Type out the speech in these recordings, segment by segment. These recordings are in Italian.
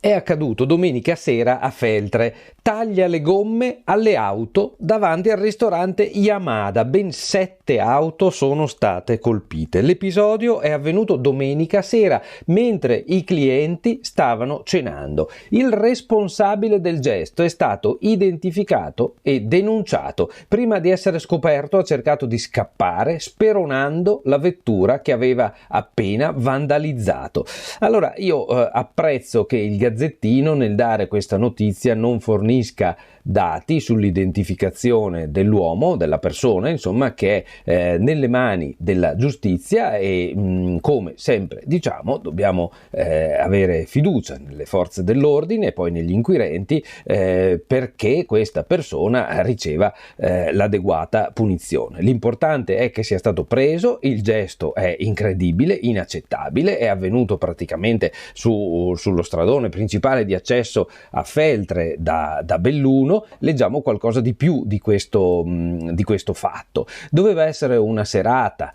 È accaduto domenica sera a Feltre. Taglia le gomme alle auto davanti al ristorante Yamada. Ben 7 auto sono state colpite. L'episodio è avvenuto domenica sera mentre i clienti stavano cenando. Il responsabile del gesto è stato identificato e denunciato. Prima di essere scoperto ha cercato di scappare speronando la vettura che aveva appena vandalizzato. Allora io apprezzo che il Gazzettino nel dare questa notizia non fornisca dati sull'identificazione dell'uomo, della persona, insomma, che è nelle mani della giustizia e come sempre diciamo dobbiamo avere fiducia nelle forze dell'ordine e poi negli inquirenti perché questa persona riceva l'adeguata punizione. L'importante è che sia stato preso, il gesto è incredibile, inaccettabile, è avvenuto praticamente sullo stradone principale di accesso a Feltre da Belluno. Leggiamo qualcosa di più di questo fatto. Doveva essere una serata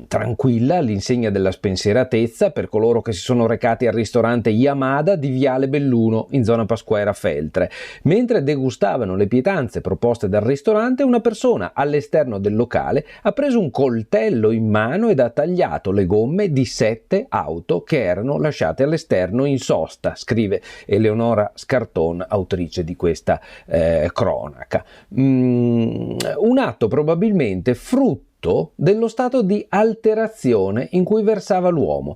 tranquilla all'insegna della spensieratezza per coloro che si sono recati al ristorante Yamada di Viale Belluno in zona Pasquera Feltre. Mentre degustavano le pietanze proposte dal ristorante, una persona all'esterno del locale ha preso un coltello in mano ed ha tagliato le gomme di 7 auto che erano lasciate all'esterno in sosta, scrive Eleonora Scarton, autrice di questa cronaca. Un atto probabilmente frutto dello stato di alterazione in cui versava l'uomo.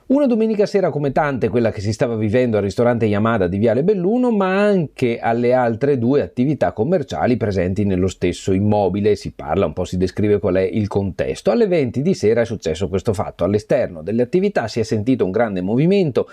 Una domenica sera come tante, quella che si stava vivendo al ristorante Yamada di Viale Belluno, ma anche alle altre 2 attività commerciali presenti nello stesso immobile. Si parla un po', si descrive qual è il contesto. Alle 20 di sera è successo questo fatto. All'esterno delle attività si è sentito un grande movimento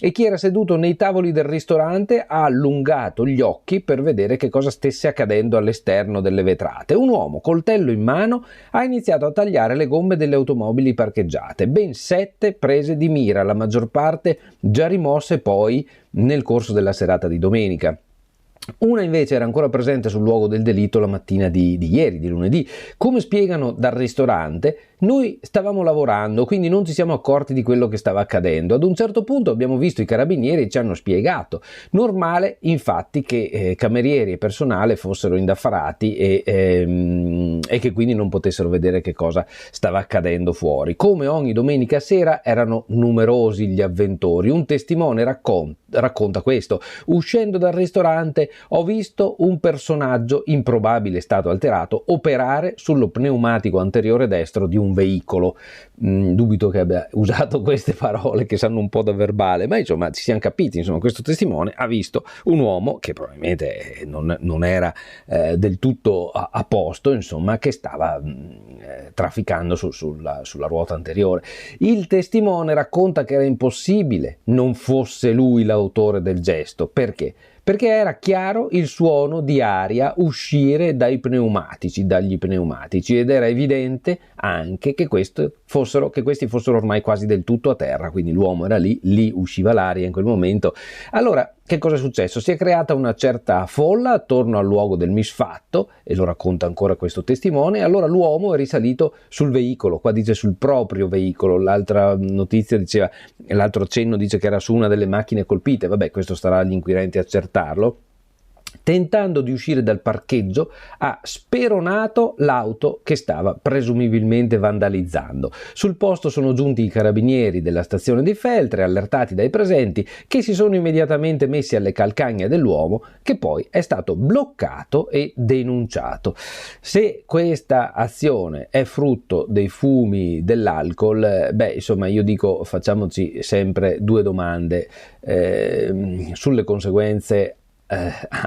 e chi era seduto nei tavoli del ristorante ha allungato gli occhi per vedere che cosa stesse accadendo all'esterno delle vetrate. Un uomo, coltello in mano, ha iniziato a tagliare le gomme delle automobili parcheggiate. Ben 7 prese di mira, la maggior parte già rimosse poi nel corso della serata di domenica. Una invece era ancora presente sul luogo del delitto la mattina di ieri, di lunedì. Come spiegano dal ristorante, noi stavamo lavorando, quindi non ci siamo accorti di quello che stava accadendo. Ad un certo punto abbiamo visto i carabinieri e ci hanno spiegato. Normale, infatti, che camerieri e personale fossero indaffarati e che quindi non potessero vedere che cosa stava accadendo fuori. Come ogni domenica sera erano numerosi gli avventori. Un testimone racconta questo. Uscendo dal ristorante ho visto un personaggio in probabile stato alterato operare sullo pneumatico anteriore destro di un veicolo. Dubito che abbia usato queste parole che sanno un po' da verbale, ma insomma ci siamo capiti. Insomma, questo testimone ha visto un uomo che probabilmente non era del tutto a posto, insomma, che stava trafficando sulla ruota anteriore. Il testimone racconta che era impossibile non fosse lui l'autore del gesto. Perché? Perché era chiaro il suono di aria uscire dagli pneumatici ed era evidente anche che questi fossero ormai quasi del tutto a terra, quindi l'uomo era lì usciva l'aria in quel momento. Allora, che cosa è successo? Si è creata una certa folla attorno al luogo del misfatto, e lo racconta ancora questo testimone. Allora l'uomo è risalito sul veicolo, qua dice sul proprio veicolo, l'altra notizia diceva, l'altro cenno dice che era su una delle macchine colpite, vabbè, questo starà agli inquirenti accertarlo. Tentando di uscire dal parcheggio ha speronato l'auto che stava presumibilmente vandalizzando. Sul posto sono giunti i carabinieri della stazione di Feltre, allertati dai presenti, che si sono immediatamente messi alle calcagna dell'uomo, che poi è stato bloccato e denunciato. Se questa azione è frutto dei fumi dell'alcol, insomma io dico facciamoci sempre 2 domande sulle conseguenze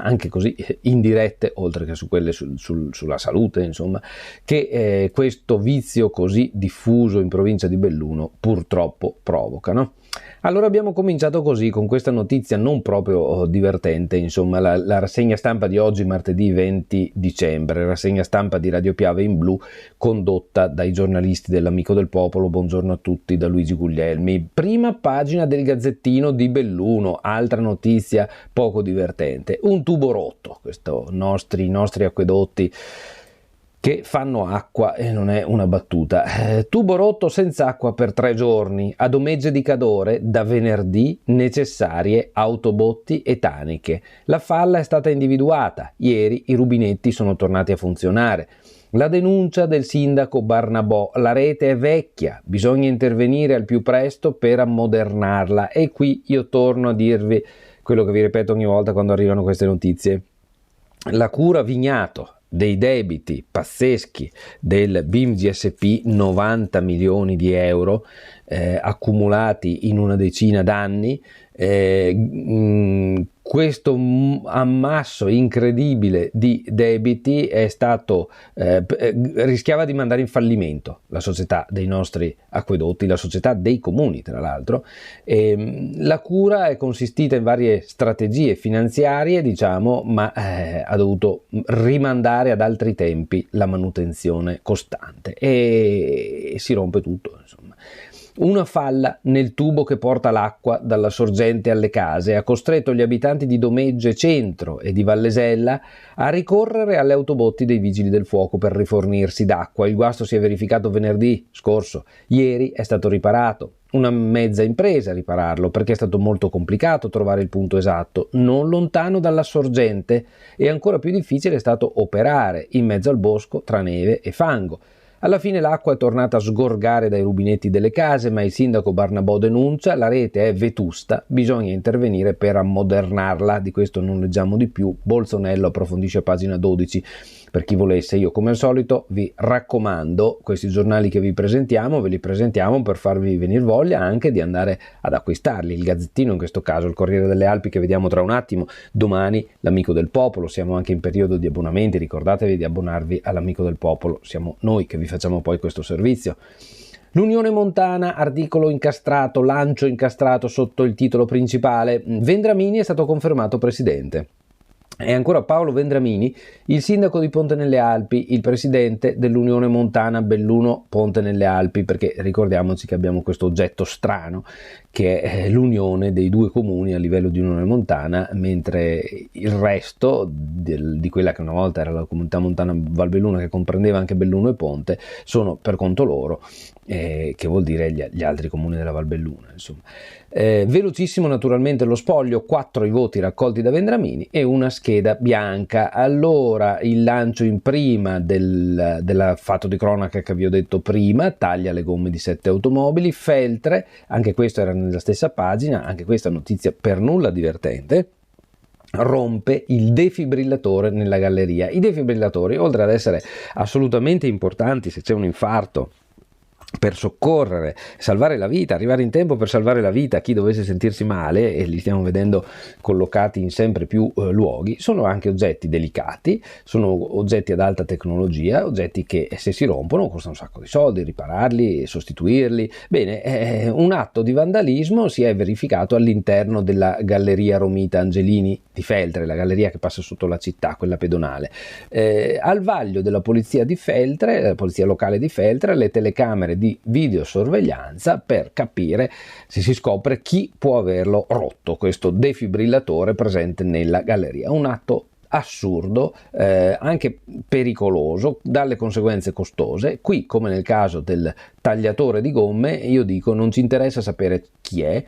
anche così indirette, oltre che su quelle sulla salute, insomma, che questo vizio così diffuso in provincia di Belluno purtroppo provoca, no? Allora abbiamo cominciato così, con questa notizia non proprio divertente, insomma, la rassegna stampa di oggi, martedì 20 dicembre, rassegna stampa di Radio Piave in Blu, condotta dai giornalisti dell'Amico del Popolo, buongiorno a tutti, da Luigi Guglielmi. Prima pagina del Gazzettino di Belluno, altra notizia poco divertente, un tubo rotto, i nostri acquedotti che fanno acqua e non è una battuta. Tubo rotto senza acqua per 3 giorni, ad Omegge di Cadore da venerdì necessarie autobotti e taniche. La falla è stata individuata, ieri i rubinetti sono tornati a funzionare. La denuncia del sindaco Barnabò: la rete è vecchia, bisogna intervenire al più presto per ammodernarla. E qui io torno a dirvi quello che vi ripeto ogni volta quando arrivano queste notizie. La cura Vignato dei debiti pazzeschi del BIM GSP, 90 milioni di euro accumulati in una decina d'anni, questo ammasso incredibile di debiti è stato rischiava di mandare in fallimento la società dei nostri acquedotti, la società dei comuni tra l'altro. La cura è consistita in varie strategie finanziarie, diciamo, ma ha dovuto rimandare ad altri tempi la manutenzione costante e si rompe tutto, insomma. Una falla nel tubo che porta l'acqua dalla sorgente alle case ha costretto gli abitanti di Domegge Centro e di Vallesella a ricorrere alle autobotti dei vigili del fuoco per rifornirsi d'acqua. Il guasto si è verificato venerdì scorso, ieri è stato riparato. Una mezza impresa a ripararlo, perché è stato molto complicato trovare il punto esatto, non lontano dalla sorgente, e ancora più difficile è stato operare in mezzo al bosco tra neve e fango. Alla fine l'acqua è tornata a sgorgare dai rubinetti delle case, ma il sindaco Barnabò denuncia: la rete è vetusta, bisogna intervenire per ammodernarla. Di questo non leggiamo di più. Bolsonello approfondisce a pagina 12 per chi volesse. Io come al solito vi raccomando questi giornali che vi presentiamo, ve li presentiamo per farvi venire voglia anche di andare ad acquistarli. Il Gazzettino in questo caso, il Corriere delle Alpi che vediamo tra un attimo, domani l'Amico del Popolo. Siamo anche in periodo di abbonamenti, ricordatevi di abbonarvi all'Amico del Popolo, siamo noi che vi facciamo poi questo servizio. L'Unione Montana, articolo incastrato, lancio incastrato sotto il titolo principale: Vendramini è stato confermato presidente. E ancora Paolo Vendramini, il sindaco di Ponte nelle Alpi, il presidente dell'Unione Montana Belluno Ponte nelle Alpi, perché ricordiamoci che abbiamo questo oggetto strano che è l'unione dei due comuni a livello di Unione Montana, mentre il resto di quella che una volta era la comunità montana Valbelluna, che comprendeva anche Belluno e Ponte, sono per conto loro, che vuol dire gli altri comuni della Valbelluna, insomma. Velocissimo naturalmente lo spoglio, 4 i voti raccolti da Vendramini e una scheda bianca. Allora, il lancio in prima del fatto di cronaca che vi ho detto prima: taglia le gomme di 7 automobili. Feltre, anche questo era nella stessa pagina, anche questa notizia per nulla divertente: rompe il defibrillatore nella galleria. I defibrillatori, oltre ad essere assolutamente importanti se c'è un infarto, per soccorrere, salvare la vita, arrivare in tempo per salvare la vita a chi dovesse sentirsi male, e li stiamo vedendo collocati in sempre più luoghi, sono anche oggetti delicati, sono oggetti ad alta tecnologia, oggetti che se si rompono costano un sacco di soldi, ripararli, sostituirli. Bene, un atto di vandalismo si è verificato all'interno della galleria Romita Angelini di Feltre, la galleria che passa sotto la città, quella pedonale. Al vaglio della polizia di Feltre, la polizia locale di Feltre, le telecamere di videosorveglianza per capire se si scopre chi può averlo rotto, questo defibrillatore presente nella galleria. Un atto assurdo, anche pericoloso, dalle conseguenze costose. Qui, come nel caso del tagliatore di gomme, io dico non ci interessa sapere chi è,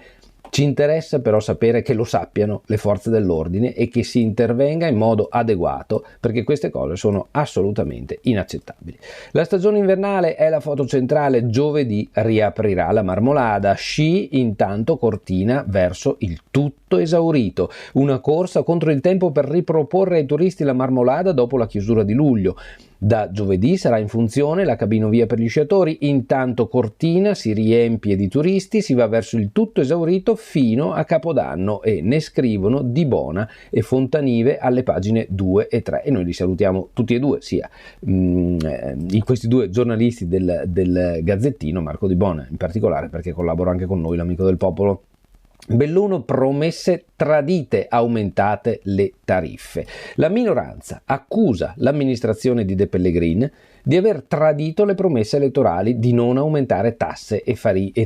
ci interessa però sapere che lo sappiano le forze dell'ordine e che si intervenga in modo adeguato, perché queste cose sono assolutamente inaccettabili. La stagione invernale è la foto centrale. Giovedì riaprirà la Marmolada. Sci intanto Cortina verso il tutto esaurito. Una corsa contro il tempo per riproporre ai turisti la Marmolada dopo la chiusura di luglio. Da giovedì sarà in funzione la cabinovia per gli sciatori. Intanto Cortina si riempie di turisti, si va verso il tutto esaurito fino a Capodanno, e ne scrivono Di Bona e Fontanive alle pagine 2 e 3, e noi li salutiamo tutti e due, sia in questi due giornalisti del Gazzettino, Marco Di Bona in particolare perché collabora anche con noi, l'Amico del Popolo. Belluno, promesse tradite, aumentate le tariffe. La minoranza accusa l'amministrazione di De Pellegrin di aver tradito le promesse elettorali di non aumentare tasse e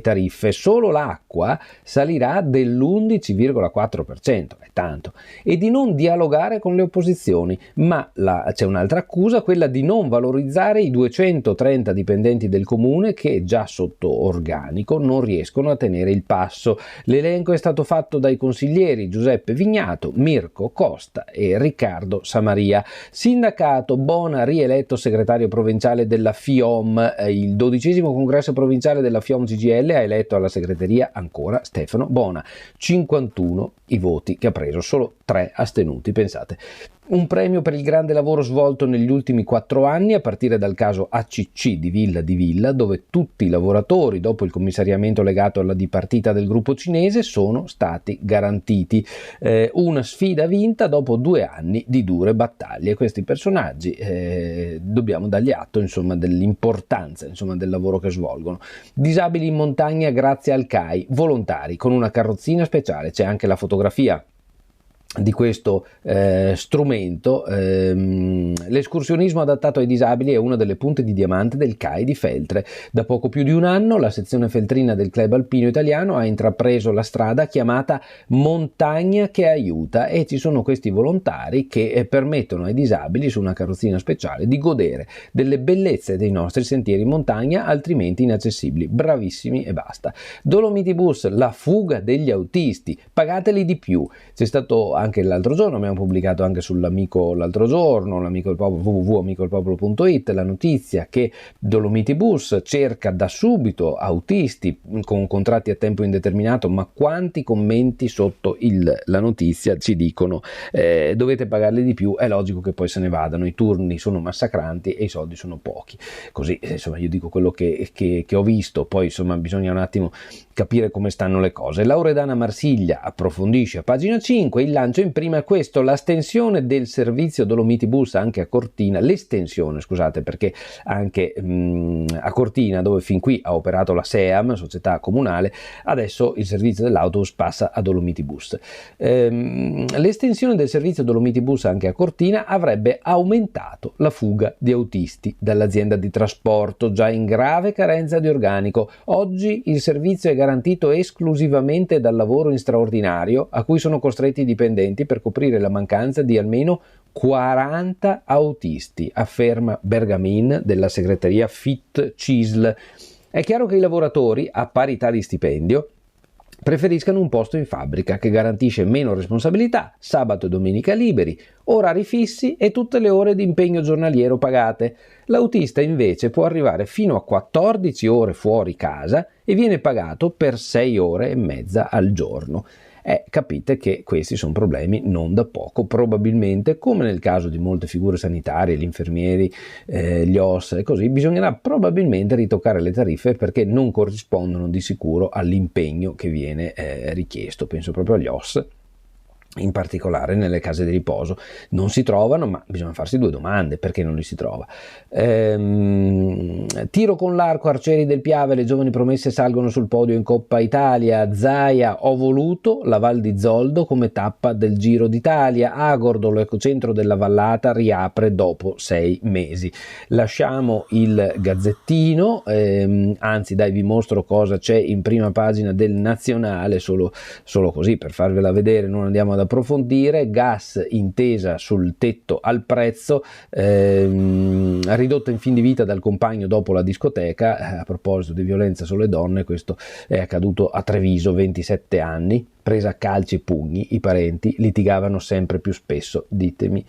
tariffe. Solo l'acqua salirà dell'11,4%, è tanto, e di non dialogare con le opposizioni, ma c'è un'altra accusa, quella di non valorizzare i 230 dipendenti del comune che già sotto organico non riescono a tenere il passo. L'elenco è stato fatto dai consiglieri Giuseppe Vignato, Mirko Costa e Riccardo Samaria. Sindacato: Bona rieletto segretario provinciale della FIOM. Il 12° congresso provinciale della FIOM CGIL ha eletto alla segreteria ancora Stefano Bona. 51 i voti che ha preso, solo 3 astenuti, pensate. Un premio per il grande lavoro svolto negli ultimi 4 anni, a partire dal caso ACC di Villa, dove tutti i lavoratori, dopo il commissariamento legato alla dipartita del gruppo cinese, sono stati garantiti. Una sfida vinta dopo 2 anni di dure battaglie. Questi personaggi dobbiamo dargli atto, insomma, dell'importanza, insomma, del lavoro che svolgono. Disabili in montagna grazie al CAI, volontari con una carrozzina speciale. C'è anche la fotografia di questo strumento. L'escursionismo adattato ai disabili è una delle punte di diamante del CAI di Feltre. Da poco più di un anno la sezione feltrina del club alpino italiano ha intrapreso la strada chiamata Montagna che aiuta, e ci sono questi volontari che permettono ai disabili, su una carrozzina speciale, di godere delle bellezze dei nostri sentieri in montagna altrimenti inaccessibili. Bravissimi e basta. Dolomiti Bus, la fuga degli autisti, pagateli di più. C'è stato anche l'altro giorno, abbiamo pubblicato anche sull'Amico l'altro giorno, l'Amico del Popolo, www.amicodelpopolo.it, la notizia che Dolomiti Bus cerca da subito autisti con contratti a tempo indeterminato, ma quanti commenti sotto la notizia ci dicono dovete pagarli di più, è logico che poi se ne vadano, i turni sono massacranti e i soldi sono pochi. Così, insomma, io dico quello che ho visto, poi insomma bisogna un attimo capire come stanno le cose. Lauredana Marsiglia approfondisce a pagina 5, il lancio in prima è questo: l'estensione del servizio Dolomiti Bus anche a Cortina, perché anche a Cortina, dove fin qui ha operato la SEAM, società comunale, adesso il servizio dell'autobus passa a Dolomiti Bus. L'estensione del servizio Dolomiti Bus anche a Cortina avrebbe aumentato la fuga di autisti dall'azienda di trasporto, già in grave carenza di organico. Oggi il servizio è garantito esclusivamente dal lavoro in straordinario a cui sono costretti i dipendenti per coprire la mancanza di almeno 40 autisti, afferma Bergamin della segreteria FIT CISL. È chiaro che i lavoratori, a parità di stipendio, preferiscano un posto in fabbrica che garantisce meno responsabilità, sabato e domenica liberi, orari fissi e tutte le ore di impegno giornaliero pagate. L'autista invece può arrivare fino a 14 ore fuori casa e viene pagato per 6 ore e mezza al giorno. Capite che questi sono problemi non da poco. Probabilmente, come nel caso di molte figure sanitarie, gli infermieri, gli OS e così, bisognerà probabilmente ritoccare le tariffe perché non corrispondono di sicuro all'impegno che viene richiesto. Penso proprio agli OS, in particolare nelle case di riposo. Non si trovano, ma bisogna farsi 2 domande: perché non li si trova? Tiro con l'arco, Arcieri del Piave, le giovani promesse salgono sul podio in Coppa Italia. Zaia, ho voluto la Val di Zoldo come tappa del Giro d'Italia. Agordo, l'ecocentro della Vallata, riapre dopo 6 mesi. Lasciamo il Gazzettino, anzi dai, vi mostro cosa c'è in prima pagina del Nazionale, solo così per farvela vedere, non andiamo ad approfondire. Gas, intesa sul tetto al prezzo, ridotta in fin di vita dal compagno dopo la discoteca. A proposito di violenza sulle donne, questo è accaduto a Treviso, 27 anni, presa a calci e pugni, i parenti litigavano sempre più spesso. Ditemi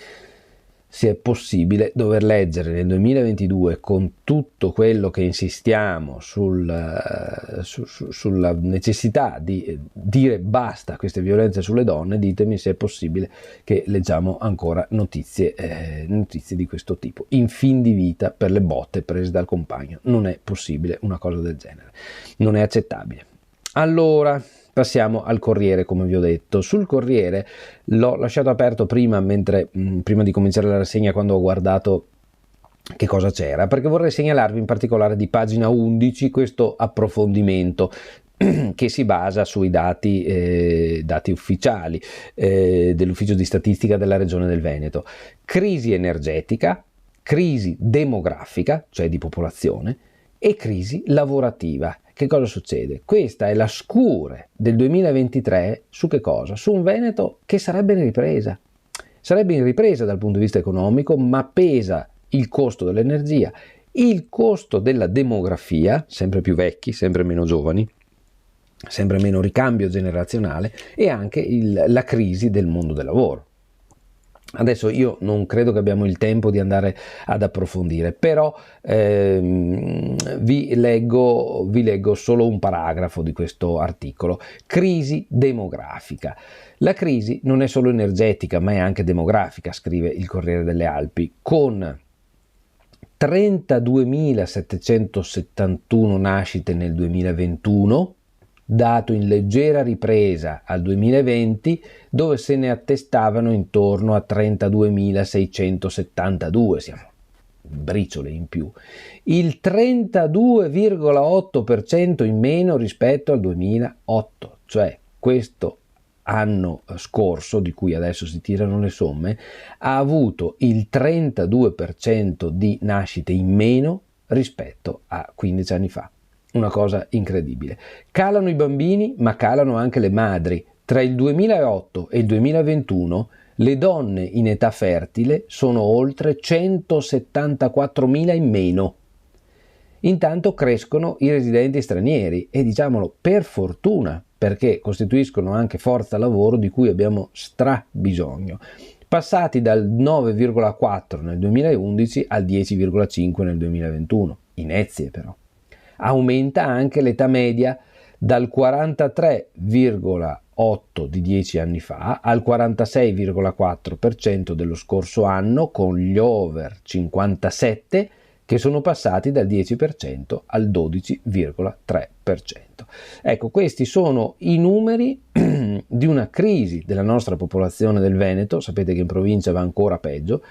se è possibile dover leggere nel 2022, con tutto quello che insistiamo sulla necessità di dire basta a queste violenze sulle donne, ditemi se è possibile che leggiamo ancora notizie di questo tipo. In fin di vita per le botte prese dal compagno. Non è possibile una cosa del genere, non è accettabile. Allora, passiamo al Corriere, come vi ho detto. Sul Corriere l'ho lasciato aperto prima di cominciare la rassegna, quando ho guardato che cosa c'era, perché vorrei segnalarvi in particolare di pagina 11 questo approfondimento che si basa sui dati ufficiali dell'Ufficio di Statistica della Regione del Veneto. Crisi energetica, crisi demografica, cioè di popolazione, e crisi lavorativa. Che cosa succede? Questa è la scure del 2023 su che cosa? Su un Veneto che sarebbe in ripresa. Sarebbe in ripresa dal punto di vista economico, ma pesa il costo dell'energia, il costo della demografia, sempre più vecchi, sempre meno giovani, sempre meno ricambio generazionale, e anche la crisi del mondo del lavoro. Adesso io non credo che abbiamo il tempo di andare ad approfondire, però vi leggo solo un paragrafo di questo articolo. Crisi demografica. La crisi non è solo energetica, ma è anche demografica, scrive il Corriere delle Alpi, con 32.771 nascite nel 2021, dato in leggera ripresa al 2020, dove se ne attestavano intorno a 32.672, siamo briciole in più, il 32,8% in meno rispetto al 2008, cioè questo anno scorso, di cui adesso si tirano le somme, ha avuto il 32% di nascite in meno rispetto a 15 anni fa. Una cosa incredibile. Calano i bambini, ma calano anche le madri. Tra il 2008 e il 2021 le donne in età fertile sono oltre 174.000 in meno. Intanto crescono i residenti stranieri e, diciamolo, per fortuna, perché costituiscono anche forza lavoro di cui abbiamo bisogno. Passati dal 9,4 nel 2011 al 10,5 nel 2021. Inezie però. Aumenta anche l'età media dal 43,8 di 10 anni fa al 46,4% dello scorso anno, con gli over 57 che sono passati dal 10% al 12,3%. Ecco, questi sono i numeri di una crisi della nostra popolazione del Veneto, sapete che in provincia va ancora peggio,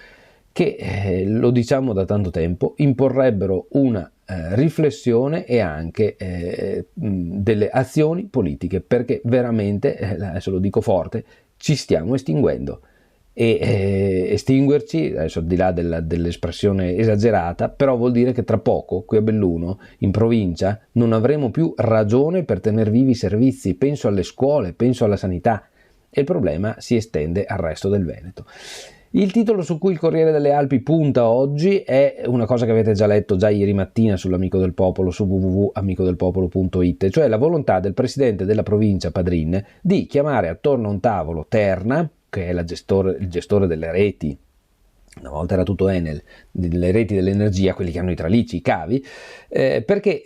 che, lo diciamo da tanto tempo, imporrebbero una riflessione e anche delle azioni politiche, perché veramente, adesso lo dico forte, ci stiamo estinguendo. E estinguerci, adesso al di là dell'espressione esagerata, però vuol dire che tra poco qui a Belluno, in provincia, non avremo più ragione per tener vivi i servizi. Penso alle scuole, penso alla sanità, e il problema si estende al resto del Veneto. Il titolo su cui il Corriere delle Alpi punta oggi è una cosa che avete già letto già ieri mattina sull'Amico del Popolo, su www.amicodelpopolo.it, cioè la volontà del presidente della provincia Padrin di chiamare attorno a un tavolo Terna, che è il gestore delle reti, una volta era tutto Enel, delle reti dell'energia, quelli che hanno i tralicci, i cavi, perché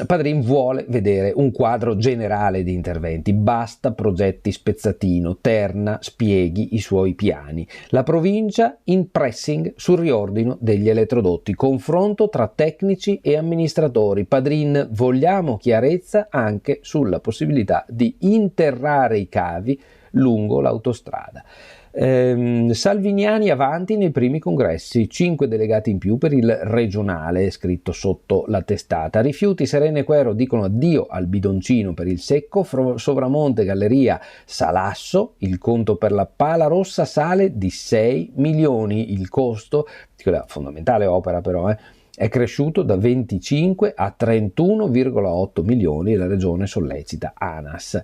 Padrin vuole vedere un quadro generale di interventi. Basta progetti spezzatino. Terna spieghi i suoi piani. La provincia in pressing sul riordino degli elettrodotti, confronto tra tecnici e amministratori. Padrin, vogliamo chiarezza anche sulla possibilità di interrare i cavi lungo l'autostrada. Salviniani avanti nei primi congressi, 5 delegati in più per il regionale, scritto sotto la testata. Rifiuti, Serena e Quero dicono addio al bidoncino per il secco. Sovramonte, Galleria, Salasso, il conto per la pala rossa sale di 6 milioni, il costo di quella fondamentale opera però è cresciuto da 25 a 31,8 milioni e la regione sollecita ANAS.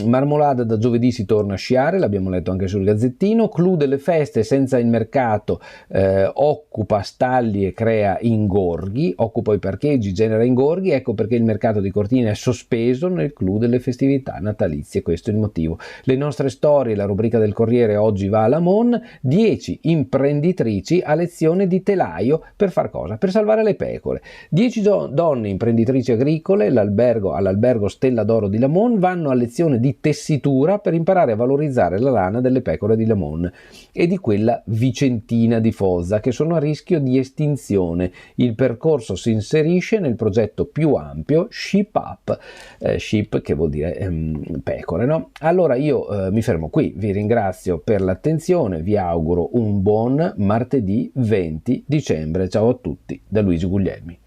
Marmolada, da giovedì si torna a sciare, l'abbiamo letto anche sul Gazzettino. Clou delle feste, senza il mercato, occupa stalli e crea ingorghi, occupa i parcheggi, genera ingorghi. Ecco perché il mercato di Cortina è sospeso nel clou delle festività natalizie, questo è il motivo. Le nostre storie, la rubrica del Corriere oggi va alla Mon. 10 imprenditrici a lezione di telaio. Per far cosa? Per salvare le pecore. 10 donne imprenditrici agricole all'albergo Stella d'Oro di Lamon vanno a lezione di tessitura per imparare a valorizzare la lana delle pecore di Lamon e di quella vicentina di Fozza, che sono a rischio di estinzione. Il percorso si inserisce nel progetto più ampio Sheep Up, sheep che vuol dire pecore, no? Allora io mi fermo qui, vi ringrazio per l'attenzione, vi auguro un buon martedì 20 dicembre. Ciao a tutti da Luigi Guglielmi.